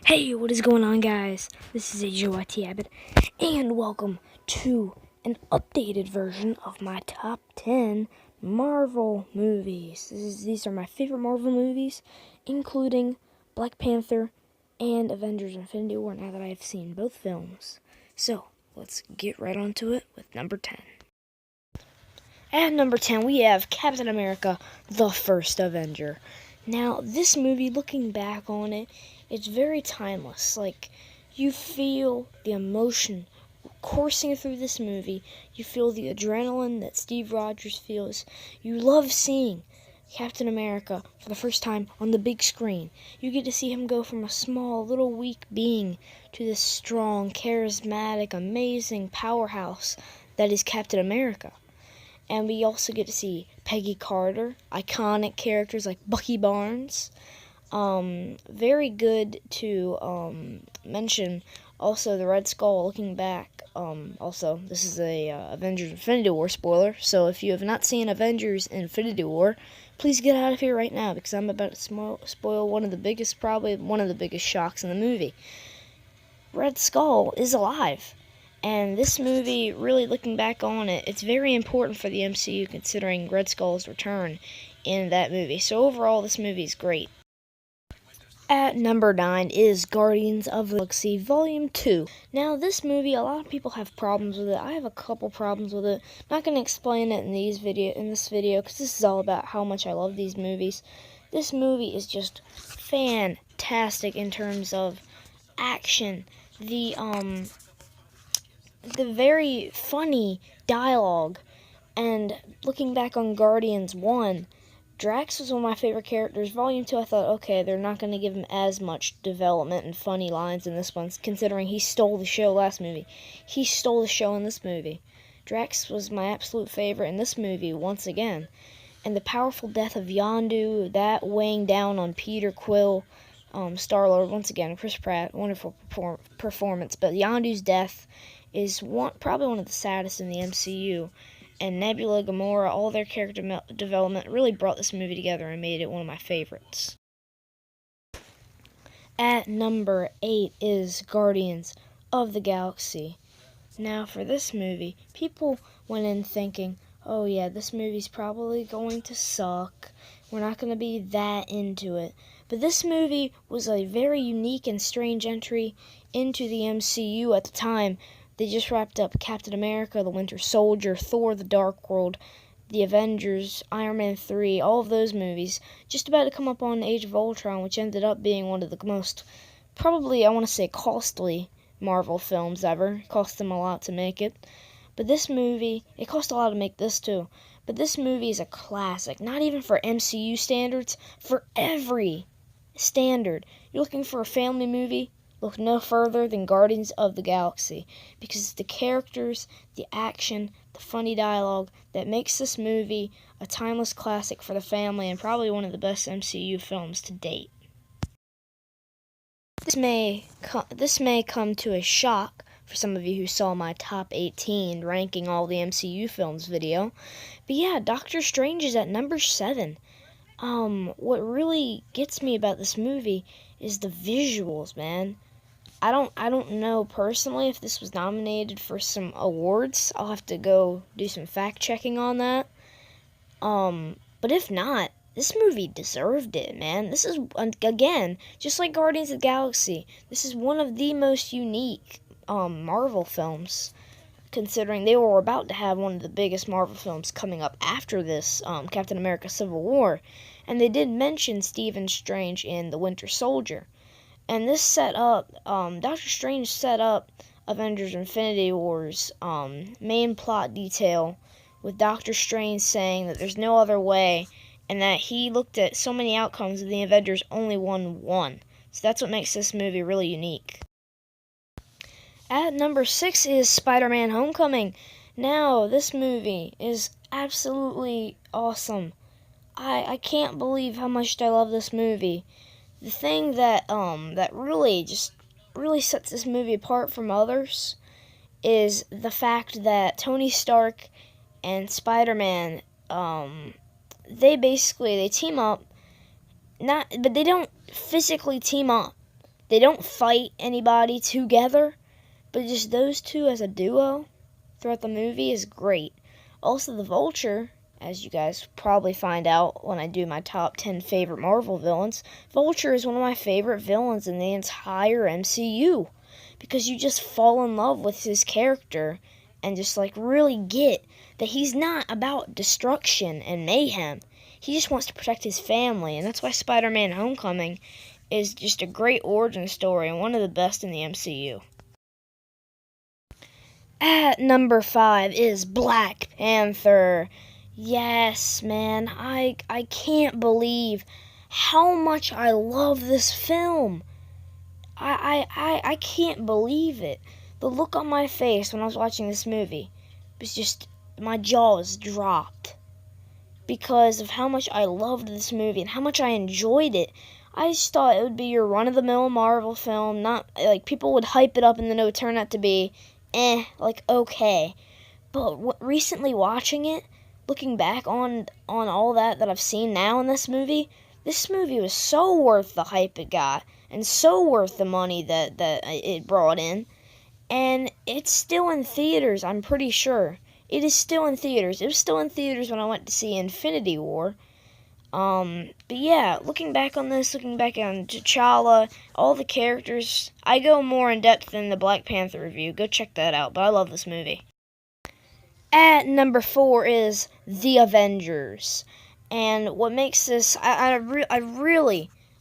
Hey, what is going on, guys? This is AJYT Abbott, and welcome to an updated version of my top 10 Marvel movies. These are my favorite Marvel movies, including Black Panther and Avengers Infinity War, now that I have seen both films. So, let's get right onto it with number 10. At number 10, we have Captain America, the First Avenger. Now, this movie, looking back on it, it's very timeless. Like, you feel the emotion coursing through this movie. You feel the adrenaline that Steve Rogers feels. You love seeing Captain America for the first time on the big screen. You get to see him go from a small, little, weak being to this strong, charismatic, amazing powerhouse that is Captain America. And we also get to see Peggy Carter, iconic characters like Bucky Barnes. Very good to mention also the Red Skull looking back. Also, this is a Avengers Infinity War spoiler, so if you have not seen Avengers Infinity War, please get out of here right now, because I'm about to spoil one of the biggest, probably one of the biggest shocks in the movie. Red Skull is alive. And this movie, really looking back on it, it's very important for the MCU considering Red Skull's return in that movie. So overall, this movie is great. At number 9 is Guardians of the Galaxy Volume 2. Now, this movie, a lot of people have problems with it. I have a couple problems with it. Not going to explain it in this video, because this is all about how much I love these movies. This movie is just fantastic in terms of action. The very funny dialogue, and looking back on Guardians 1, Drax was one of my favorite characters. Volume 2, I thought, okay, they're not going to give him as much development and funny lines in this one, considering he stole the show last movie. He stole the show in this movie. Drax was my absolute favorite in this movie, once again. And the powerful death of Yondu, that weighing down on Peter Quill, Star-Lord, once again, Chris Pratt, wonderful performance. But Yondu's death is probably one of the saddest in the MCU. And Nebula, Gamora, all their character development really brought this movie together and made it one of my favorites. At number 8 is Guardians of the Galaxy. Now, for this movie, people went in thinking, oh yeah, this movie's probably going to suck. We're not going to be that into it. But this movie was a very unique and strange entry into the MCU at the time. They just wrapped up Captain America, the Winter Soldier, Thor, the Dark World, the Avengers, Iron Man 3, all of those movies. Just about to come up on Age of Ultron, which ended up being one of the most, probably, I want to say, costly Marvel films ever. It cost them a lot to make it. But this movie, it cost a lot to make this too. But this movie is a classic, not even for MCU standards, for every standard. You're looking for a family movie? Look no further than Guardians of the Galaxy, because it's the characters, the action, the funny dialogue that makes this movie a timeless classic for the family and probably one of the best MCU films to date. This may come to a shock for some of you who saw my top 18 ranking all the MCU films video, but yeah, Doctor Strange is at number 7. What really gets me about this movie is the visuals, man. I don't know personally if this was nominated for some awards. I'll have to go do some fact checking on that. But if not, this movie deserved it, man. This is, again, just like Guardians of the Galaxy, this is one of the most unique Marvel films, considering they were about to have one of the biggest Marvel films coming up after this, Captain America Civil War. And they did mention Stephen Strange in The Winter Soldier. And this set up, Doctor Strange set up Avengers Infinity War's main plot detail with Doctor Strange saying that there's no other way, and that he looked at so many outcomes and the Avengers only won one. So that's what makes this movie really unique. At number 6 is Spiderman Homecoming. Now, this movie is absolutely awesome. I can't believe how much I love this movie. The thing that really sets this movie apart from others is the fact that Tony Stark and Spider-Man, they team up, but they don't physically team up. They don't fight anybody together, but just those two as a duo throughout the movie is great. Also, the Vulture, as you guys probably find out when I do my top 10 favorite Marvel villains, Vulture is one of my favorite villains in the entire MCU because you just fall in love with his character and just like really get that he's not about destruction and mayhem. He just wants to protect his family, and that's why Spider-Man Homecoming is just a great origin story and one of the best in the MCU. At number 5 is Black Panther. Yes, man, I can't believe how much I love this film. I can't believe it. The look on my face when I was watching this movie was just, my jaw was dropped because of how much I loved this movie and how much I enjoyed it. I just thought it would be your run-of-the-mill Marvel film, not, like, people would hype it up and then it would turn out to be, like, okay. But recently watching it, looking back on all that I've seen now in this movie was so worth the hype it got, and so worth the money that it brought in. And it's still in theaters, I'm pretty sure. It is still in theaters. It was still in theaters when I went to see Infinity War. But yeah, looking back on this, looking back on T'Challa, all the characters, I go more in depth in the Black Panther review. Go check that out, but I love this movie. At number 4 is The Avengers. And what makes this, I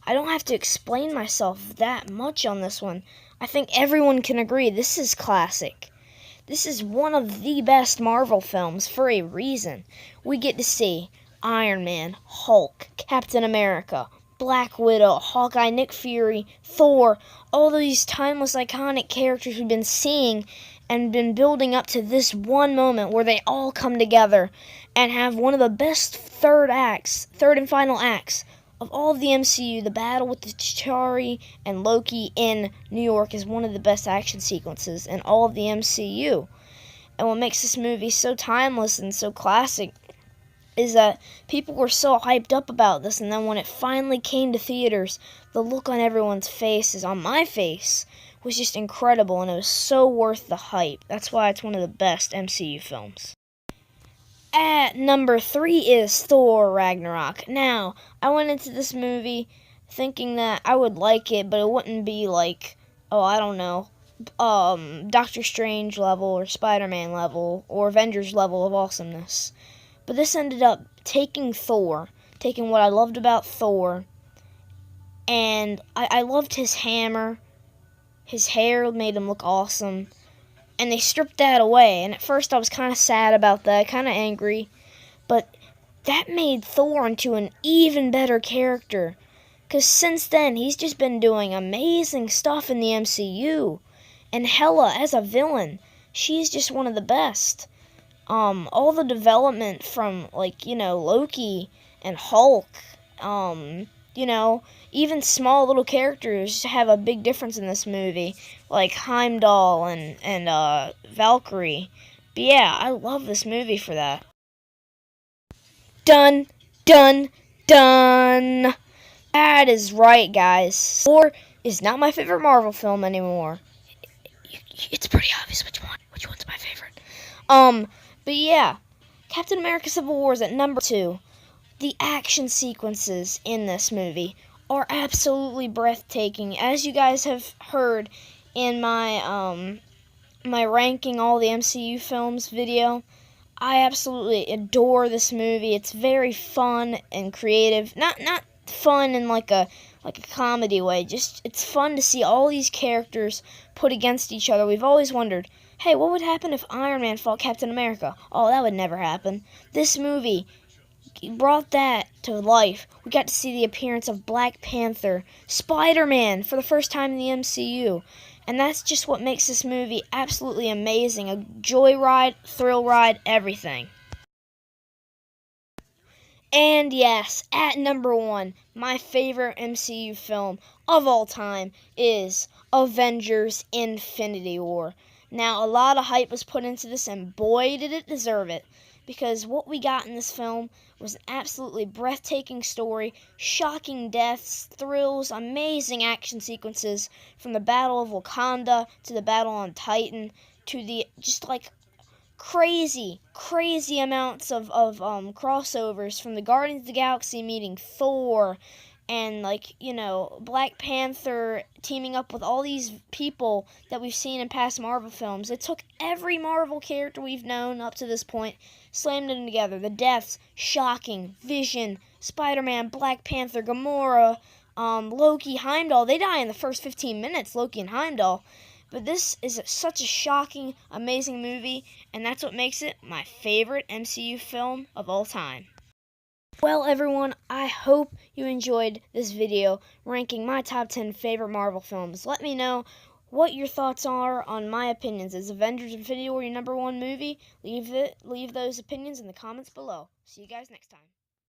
don't have to explain myself that much on this one. I think everyone can agree this is classic. This is one of the best Marvel films for a reason. We get to see Iron Man, Hulk, Captain America, Black Widow, Hawkeye, Nick Fury, Thor, all these timeless, iconic characters we've been seeing and been building up to this one moment where they all come together and have one of the best third and final acts of all of the MCU. The battle with the T'Challa and Loki in New York is one of the best action sequences in all of the MCU. And what makes this movie so timeless and so classic is that people were so hyped up about this, and then when it finally came to theaters, the look on everyone's faces, on my face, was just incredible, and it was so worth the hype. That's why it's one of the best MCU films. At number 3 is Thor Ragnarok. Now, I went into this movie thinking that I would like it, but it wouldn't be like, Doctor Strange level or Spider-Man level or Avengers level of awesomeness. But this ended up taking what I loved about Thor, and I loved his hammer. His hair made him look awesome. And they stripped that away. And at first I was kind of sad about that, kind of angry. But that made Thor into an even better character. Because since then, he's just been doing amazing stuff in the MCU. And Hela, as a villain, she's just one of the best. All the development from, Loki and Hulk, even small little characters have a big difference in this movie, like Heimdall and Valkyrie. But yeah, I love this movie for that. Done, done, done. That is right, guys. Thor is not my favorite Marvel film anymore. It's pretty obvious which one's my favorite. But yeah, Captain America Civil War is at number 2. The action sequences in this movie are absolutely breathtaking. As you guys have heard in my my ranking all the MCU films video, I absolutely adore this movie. It's very fun and creative. Not fun in like a comedy way. Just it's fun to see all these characters put against each other. We've always wondered, hey, what would happen if Iron Man fought Captain America? Oh, that would never happen. This movie brought that to life. We got to see the appearance of Black Panther, Spider-Man for the first time in the MCU. And that's just what makes this movie absolutely amazing. A joyride, thrill ride, everything. And yes, at number 1, my favorite MCU film of all time is Avengers Infinity War. Now, a lot of hype was put into this, and boy, did it deserve it. because what we got in this film was an absolutely breathtaking story, shocking deaths, thrills, amazing action sequences, from the Battle of Wakanda to the Battle on Titan to the just like crazy amounts of crossovers, from the Guardians of the Galaxy meeting Thor, and Black Panther teaming up with all these people that we've seen in past Marvel films. It took every Marvel character we've known up to this point, slammed them together. The deaths, shocking. Vision, Spider-Man, Black Panther, Gamora, Loki, Heimdall. They die in the first 15 minutes, Loki and Heimdall. But this is such a shocking, amazing movie, and that's what makes it my favorite MCU film of all time. Well, everyone, I hope you enjoyed this video ranking my top 10 favorite Marvel films. Let me know what your thoughts are on my opinions. Is Avengers Infinity War your #1 movie? Leave those opinions in the comments below. See you guys next time.